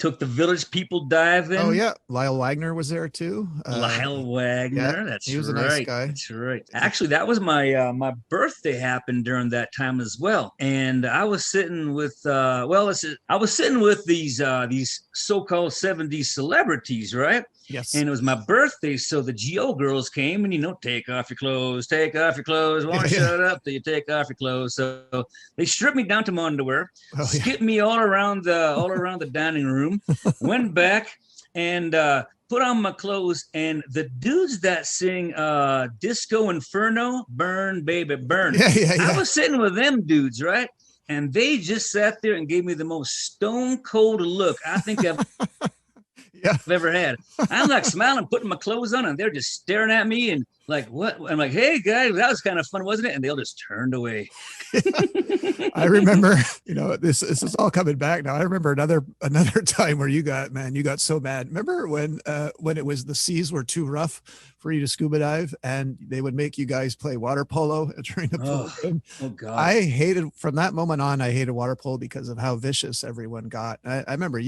Took the village people diving. Oh yeah, Lyle Wagner was there too. Lyle Wagner, he was a nice guy. That's right. Actually, that was my birthday happened during that time as well, and I was sitting with these so-called 70s celebrities, right? Yes. And it was my birthday, so the G.O. girls came and take off your clothes, won't shut up till you take off your clothes. So they stripped me down to my underwear, skipped me all around the dining room, went back and put on my clothes, and the dudes that sing Disco Inferno, Burn Baby Burn. Yeah. I was sitting with them dudes, right? And they just sat there and gave me the most stone cold look I think I've ever had. I'm like smiling, putting my clothes on, and they're just staring at me and like, what? I'm like, hey guys, that was kind of fun, wasn't it? And they all just turned away. I remember, this is all coming back now. I remember another time where you got so mad. Remember when it was the seas were too rough for you to scuba dive, and they would make you guys play water polo during the pool game? Oh God! I hated from that moment on. I hated water polo because of how vicious everyone got. I remember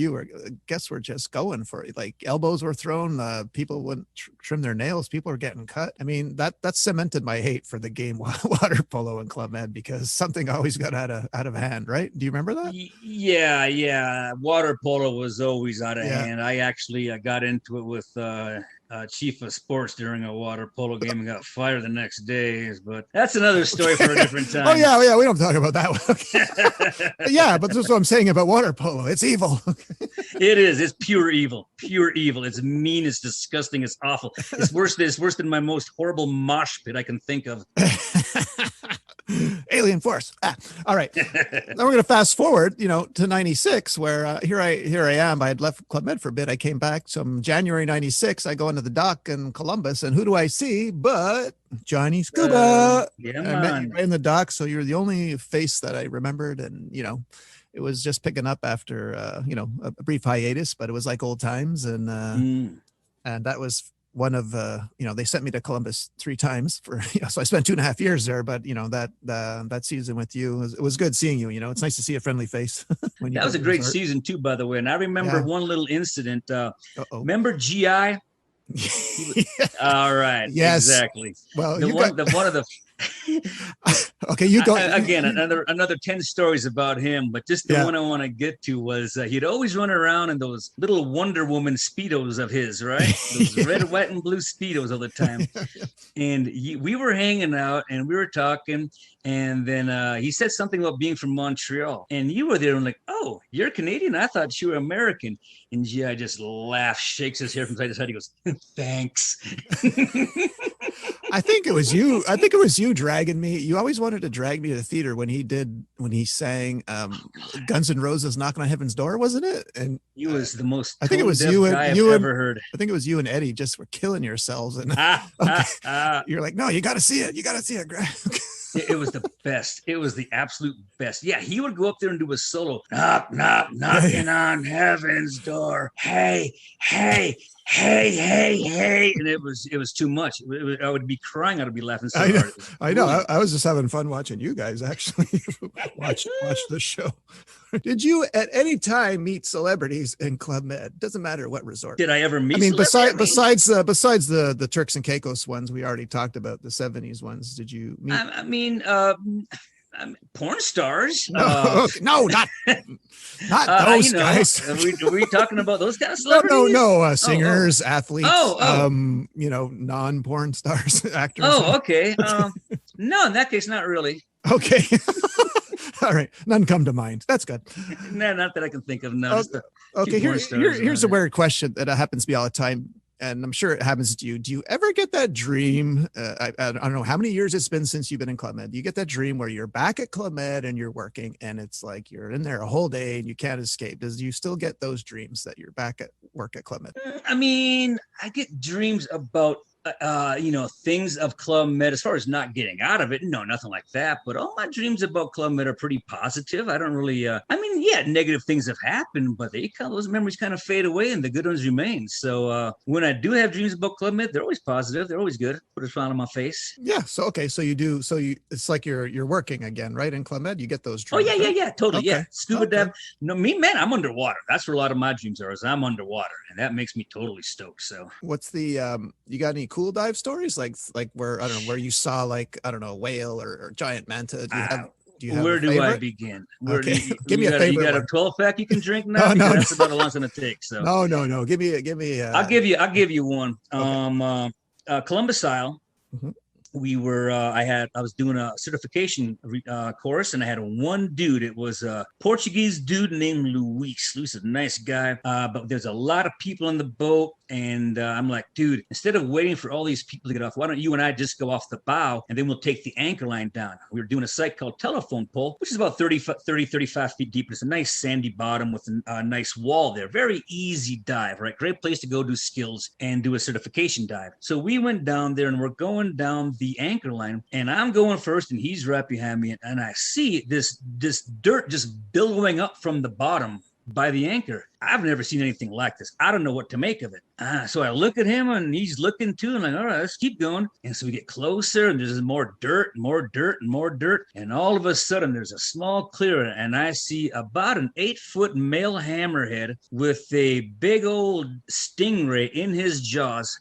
guests were just going for it. Like elbows were thrown. People wouldn't trim their nails. People were getting cut. I mean, that cemented my hate for the game water polo and Club Med because something always got out of hand, right? Do you remember that? Yeah. Water polo was always out of hand. I actually got into it with chief of sports during a water polo game and got fired the next day. But that's another story for a different time. Oh yeah, we don't talk about that one. Yeah, but that's what I'm saying about water polo. It's evil. It is. It's pure evil. Pure evil. It's mean. It's disgusting. It's awful. It's worse than my most horrible mosh pit I can think of. Alien Force. All right. Now we're going to fast forward, to 96, where here I am. I had left Club Med for a bit. I came back some January 96. I go into the dock in Columbus, and who do I see but JohnnyScuba? I met you right in the dock, so you're the only face that I remembered, and it was just picking up after a brief hiatus, but it was like old times, and that was one of they sent me to Columbus 3 times for so I spent 2.5 years there, but that season with you it was good seeing you. It's nice to see a friendly face. When that was a great season too, by the way. And I remember one little incident. Remember GI? All right. Yes, exactly. Well, one of the okay, you go again. Another 10 stories about him, but just the one I want to get to was he'd always run around in those little Wonder Woman Speedos of his, right? Those red, white, and blue Speedos all the time. And we were hanging out and we were talking, and then he said something about being from Montreal, and you were there and like, oh, you're Canadian? I thought you were American. And GI just laughs, shakes his hair from side to side. He goes, thanks. I think it was you dragging me. You always wanted to drag me to the theater when he sang Guns N' Roses Knocking on Heaven's Door, wasn't it? And he was the most I think it was you I've ever heard. I think it was you and Eddie just were killing yourselves, and you're like, no, you got to see it. You got to see it. It was the best. It was the absolute best. Yeah, he would go up there and do a solo. Knock, knock, knocking on heaven's door. Hey, hey, hey. And it was too much. I would be crying. I'd be laughing so hard. I know. I was just having fun watching you guys actually watch the show. Did you at any time meet celebrities in Club Med? Doesn't matter what resort. Did I ever meet? I mean, besides the Turks and Caicos ones, we already talked about the 70s ones. Did you meet? I mean, porn stars. No, no, not those guys. Are we talking about those kind of celebrities? No, singers, athletes. Oh. Non-porn stars, actors. Oh, okay. No, in that case, not really. Okay. All right. None come to mind. That's good. No, not that I can think of. No. Okay. Here's a weird question that happens to me all the time. And I'm sure it happens to you. Do you ever get that dream? I don't know how many years it's been since you've been in Club Med. Do you get that dream where you're back at Club Med and you're working and it's like you're in there a whole day and you can't escape? Do you still get those dreams that you're back at work at Club Med? I mean, I get dreams about things of Club Med as far as not getting out of it. No, nothing like that. But all my dreams about Club Med are pretty positive. I don't really, negative things have happened, but those memories kind of fade away and the good ones remain. So when I do have dreams about Club Med, they're always positive. They're always good. Put a smile on my face. Yeah. So, okay. So you do, it's like you're working again, right? In Club Med, you get those dreams. Oh yeah. Yeah. Totally. Okay. Yeah. Scuba dive. No, man, I'm underwater. That's where a lot of my dreams are, is I'm underwater. And that makes me totally stoked. So what's the, you got any cool dive stories like where I don't know where you saw a whale or giant manta? Do you have where do I begin? Give me a favorite. You got a 12-pack you can drink now? No. That's about how long it's gonna take. So no. Give me. I'll give you one. Okay. Columbus Isle. Mm-hmm. I was doing a certification course, and I had one dude. It was a Portuguese dude named Luis. Luis is a nice guy, but there's a lot of people on the boat. And I'm like, dude, instead of waiting for all these people to get off, why don't you and I just go off the bow and then we'll take the anchor line down? We were doing a site called Telephone Pole, which is about 35 feet deep. It's a nice sandy bottom with a nice wall there. Very easy dive, right? Great place to go do skills and do a certification dive. So we went down there and we're going down the anchor line, and I'm going first and he's right behind me. And I see this dirt just billowing up from the bottom by the anchor. I've never seen anything like this. I don't know what to make of it. So I look at him and he's looking too. And I'm like, all right, let's keep going. And so we get closer and there's more dirt. And all of a sudden there's a small clearing and I see about an 8-foot male hammerhead with a big old stingray in his jaws,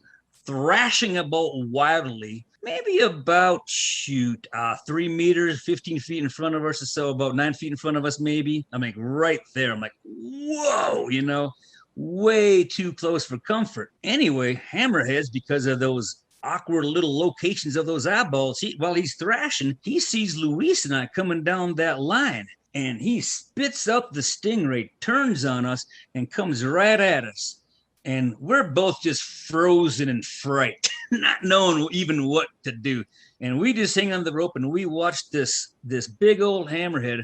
thrashing about wildly. Maybe about 3 meters, 15 feet in front of us or so, about 9 feet in front of us, maybe. I'm like right there. I'm like, whoa, way too close for comfort. Anyway, hammerheads, because of those awkward little locations of those eyeballs, while he's thrashing, he sees Luis and I coming down that line. And he spits up the stingray, turns on us, and comes right at us. And we're both just frozen in fright, not knowing even what to do. And we just hang on the rope and we watch this big old hammerhead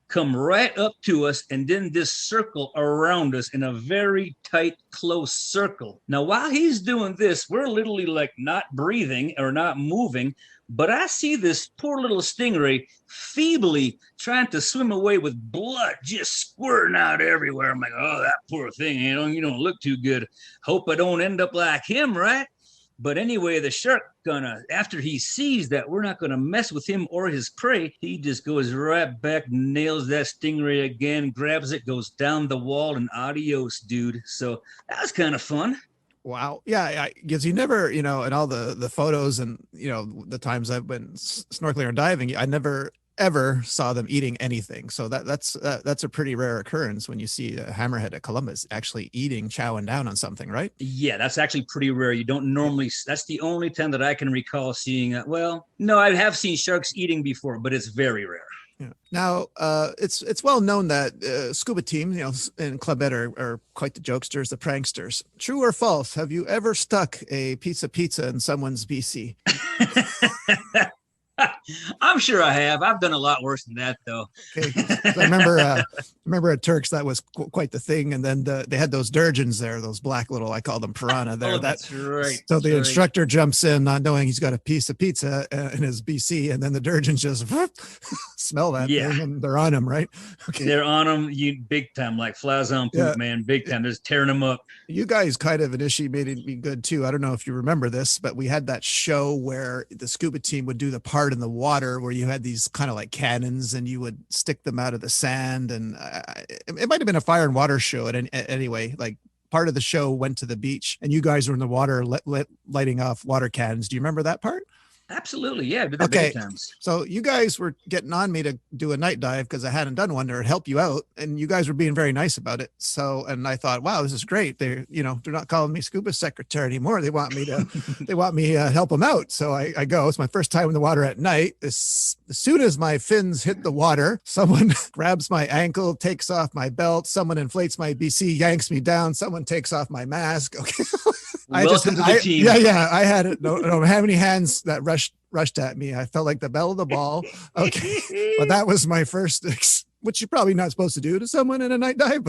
come right up to us and then this circle around us in a very tight, close circle. Now, while he's doing this, we're literally like not breathing or not moving. But I see this poor little stingray feebly trying to swim away with blood just squirting out everywhere. I'm like, oh, that poor thing, you don't look too good. Hope I don't end up like him, right? But anyway, the shark after he sees that we're not gonna mess with him or his prey, he just goes right back, nails that stingray again, grabs it, goes down the wall, and adios, dude. So that was kind of fun. Wow. Yeah. Because you never, in all the photos and, the times I've been snorkeling or diving, I never, ever saw them eating anything. So that's a pretty rare occurrence when you see a hammerhead at Columbus actually chowing down on something, right? Yeah, that's actually pretty rare. You don't normally, that's the only time that I can recall seeing, no, I have seen sharks eating before, but it's very rare. Yeah. Now, it's well known that scuba team, in Club Med are quite the jokesters, the pranksters. True or false? Have you ever stuck a piece of pizza in someone's BC? I'm sure I have. I've done a lot worse than that, though. Okay, I remember at Turks that was quite the thing, and then they had those durgeons there, those black little, I call them piranha there. Oh, that's right. So the instructor jumps in, not knowing he's got a piece of pizza in his BC, and then the durgeons just smell that thing, and they're on him, right? Okay. They're on them, you big time, like flies on poop, man, big time. They're just tearing them up. You guys kind of initiated me good too. I don't know if you remember this, but we had that show where the scuba team would do the part in the water where you had these kind of like cannons and you would stick them out of the sand, and it might have been a fire and water show. Anyway, like part of the show went to the beach and you guys were in the water lighting off water cannons. Do you remember that part? Absolutely. Yeah. Did that many times. So you guys were getting on me to do a night dive because I hadn't done one or help you out. And you guys were being very nice about it. So, and I thought, wow, this is great. They're not calling me scuba secretary anymore. They want me to, help them out. So I go, it's my first time in the water at night. As soon as my fins hit the water, someone grabs my ankle, takes off my belt. Someone inflates my BC, yanks me down. Someone takes off my mask. Okay. Welcome to the team. Yeah. I had it. No, how many hands that rushed at me. I felt like the belle of the ball. Okay. But that was my first, which you're probably not supposed to do to someone in a night dive,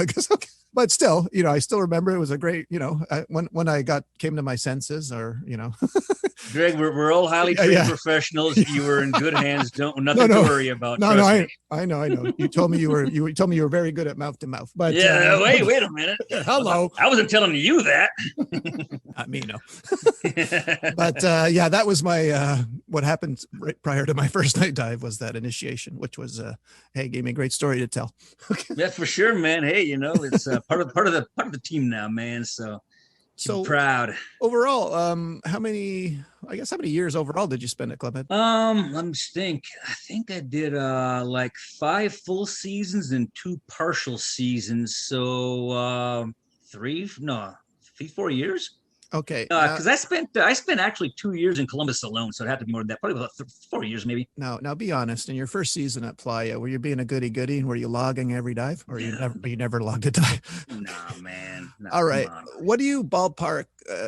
but still, I still remember it was a great, when I came to my senses Greg, we're all highly trained professionals. You were in good hands. Nothing to worry about. I know. You told me you were very good at mouth to mouth, but wait a minute. Hello. I wasn't telling you that. Not me, no. But that was my, what happened right prior to my first night dive was that initiation, which was, gave me a great story to tell. Yeah, for sure, man. Hey, it's part of the team now, man. So proud. Overall, how many years overall did you spend at Club Med? Let me think. I think I did like 5 full seasons and 2 partial seasons. So 4 years. Okay. Because I spent actually 2 years in Columbus alone, so it had to be more than that. Probably about 4 years, maybe. Now be honest. In your first season at Playa, were you being a goody? Were you logging every dive, or you never logged a dive? Nah, man. No, all right. What do you ballpark?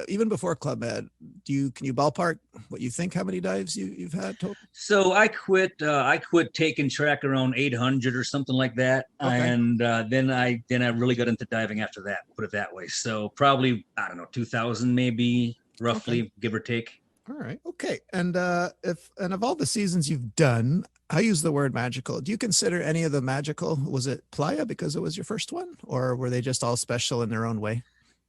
Even before Club Med, can you ballpark what you think? How many dives you've had total? So I quit taking track around 800 or something like that, and then I really got into diving after that. Put it that way. So probably 2000 maybe, roughly, give or take. All right. Okay. And of all the seasons you've done, I use the word magical. Do you consider any of them magical? Was it Playa because it was your first one, or were they just all special in their own way?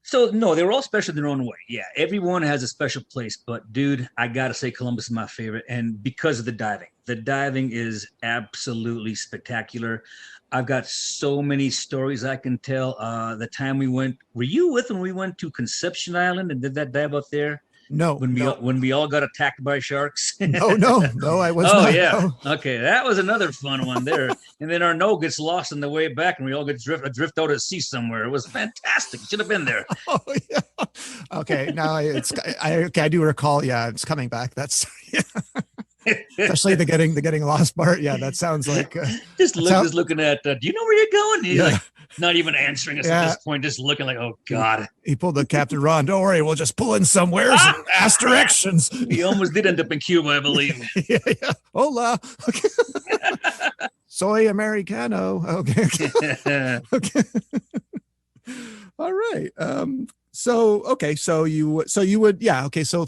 So no, they were all special in their own way. Yeah, everyone has a special place. But dude, I gotta say Columbus is my favorite, and because of the diving. The diving is absolutely spectacular. I've got so many stories I can tell. The time were you with when we went to Conception Island and did that dive out there? No. When we all got attacked by sharks. No, I was not. Oh yeah. No. Okay, that was another fun one there. And then our no gets lost on the way back, and we all get drift out at sea somewhere. It was fantastic. Should have been there. Oh yeah. Okay, now I do recall. Yeah, it's coming back. That's especially the getting lost part. Yeah, that sounds like just looking at. Do you know where you're going? He's like, not even answering us at this point, just looking like, oh God. He pulled the Captain Ron. Don't worry, we'll just pull in somewhere and ask directions. He almost did end up in Cuba, I believe. Yeah. Hola. Okay. Soy Americano. Okay. Okay. All right. So you would, okay. So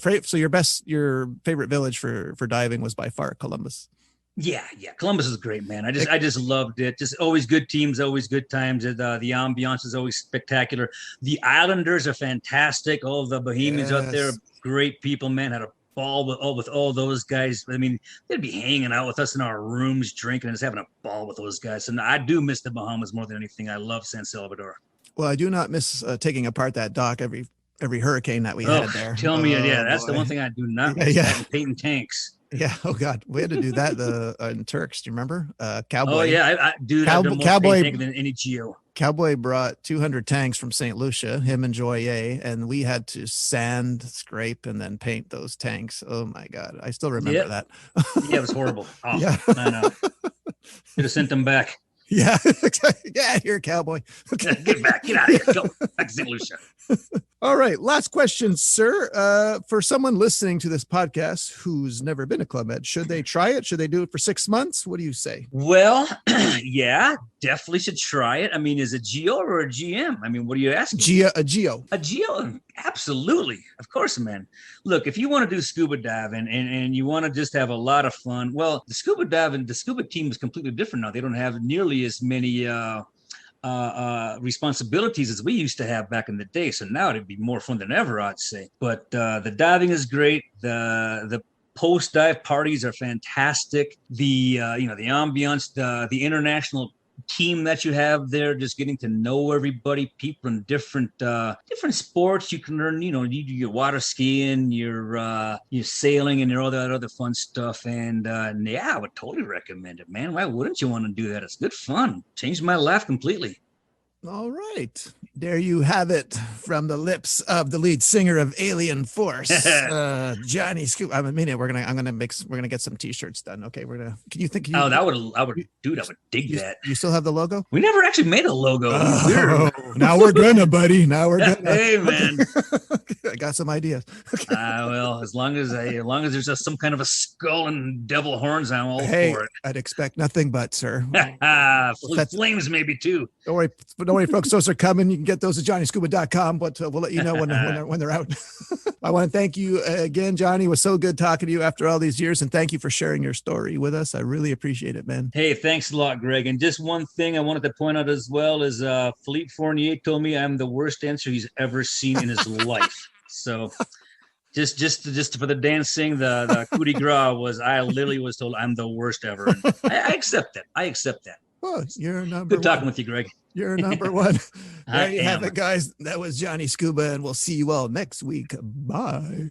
your favorite village for diving was by far Columbus. Yeah. Columbus is great, man. I just loved it. Just always good teams, always good times. The ambiance is always spectacular. The Islanders are fantastic. All the Bohemians out there, great people, man. Had a ball with all those guys. I mean, they'd be hanging out with us in our rooms, drinking and just having a ball with those guys. And I do miss the Bahamas more than anything. I love San Salvador. Well, I do not miss taking apart that dock every hurricane that we had there. Tell me, that's the one thing I do not miss. Painting tanks. Yeah. Oh God, we had to do that in Turks. Do you remember? Cowboy. Oh yeah, I've done more Cowboy than any G.O. Cowboy brought 200 tanks from St. Lucia, him and Joye, and we had to sand, scrape, and then paint those tanks. Oh my God, I still remember that. Yeah, it was horrible. Oh, yeah, I know. Should have sent them back. Yeah. Yeah, here, cowboy. Okay. Get back, get out of here. Go back to St. Lucia. All right. Last question, sir. For someone listening to this podcast who's never been to Club Med, should they try it? Should they do it for 6 months? What do you say? Well, yeah, definitely should try it. I mean, is it G.O or a GM? I mean, what are you asking? A G.O. A G.O, absolutely. Of course, man. Look, if you want to do scuba diving and you want to just have a lot of fun, well, the scuba diving, the scuba team is completely different now. They don't have nearly as many responsibilities as we used to have back in the day. So now it'd be more fun than ever, I'd say. But the diving is great. The post dive parties are fantastic. The the ambiance, the international team that you have there, just getting to know everybody, people in different sports. You can learn, you do your water skiing, your sailing, and all that other fun stuff. And yeah, I would totally recommend it, man. Why wouldn't you want to do that? It's good fun. Changed my life completely. All right. There you have it from the lips of the lead singer of Alien Force, Johnny Scuba. I'm gonna get some t-shirts done. Okay, I would dig that. You still have the logo? We never actually made a logo. Now we're gonna, buddy. Now we're gonna. Hey, man. I got some ideas. Okay. Well, as long as there's just some kind of a skull and devil horns, I'm all for it. I'd expect nothing but, sir. Flames maybe too. Don't worry, folks. Those are coming. You can get those at JohnnyScuba.com, but we'll let you know when they're out. I want to thank you again, Johnny. It was so good talking to you after all these years, and thank you for sharing your story with us. I really appreciate it, man. Hey, thanks a lot, Greg. And just one thing I wanted to point out as well is Philippe Fournier told me I'm the worst dancer he's ever seen in his life. So just for the dancing, the coup de grace I literally was told I'm the worst ever. And I accept that. Well, you're number Good talking with you, Greg. You're number one. There you have it, guys. That was Johnny Scuba, and we'll see you all next week. Bye.